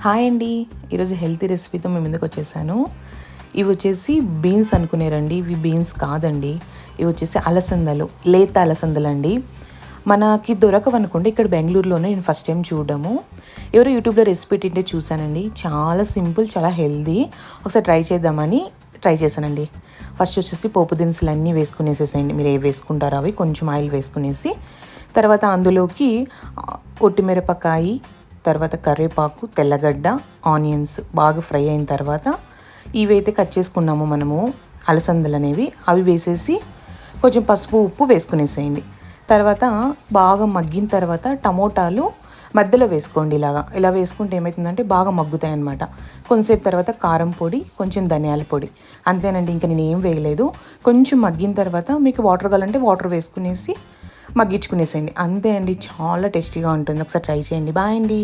Hi అండి. ఈరోజు healthy రెసిపీతో మేము ముందుకు వచ్చేసాను. ఇవి వచ్చేసి బీన్స్ అనుకునేరండి. ఇవి బీన్స్ కాదండి. ఇవి వచ్చేసి అలసందలు, లేత అలసందలు అండి. మనకి దొరకవనుకోండి. ఇక్కడ బెంగళూరులోనే నేను ఫస్ట్ టైం చూడడము. ఎవరో యూట్యూబ్లో రెసిపీ తింటే చూశానండి. చాలా సింపుల్, చాలా హెల్తీ. ఒకసారి ట్రై చేశానండి. ఫస్ట్ వచ్చేసి పోపు దినుసులు అన్నీ వేసుకునేసేసేయండి. మీరు ఏవి వేసుకుంటారో అవి కొంచెం ఆయిల్ వేసుకునేసి, తర్వాత అందులోకి ఒట్టిమిరపకాయ, తర్వాత కరివేపాకు, తెల్లగడ్డ, ఆనియన్స్ బాగా ఫ్రై అయిన తర్వాత ఇవైతే కట్ చేసుకున్నాము మనము అలసందలు అనేవి, అవి వేసేసి కొంచెం పసుపు ఉప్పు వేసుకునేసేయండి. తర్వాత బాగా మగ్గిన తర్వాత టమోటాలు మధ్యలో వేసుకోండి. ఇలా వేసుకుంటే ఏమవుతుందంటే బాగా మగ్గుతాయి అన్నమాట. కొంచెంసేపు తర్వాత కారం పొడి, కొంచెం ధనియాల పొడి, అంతేనండి. ఇంకా నేను ఏం వేయలేదు. కొంచెం మగ్గిన తర్వాత మీకు వాటర్ కావాలంటే వాటర్ వేసుకునేసి మగ్గించుకునేసేయండి. అంతే అండి, చాలా టేస్టీగా ఉంటుంది. ఒకసారి ట్రై చేయండి. బాయ్ అండి.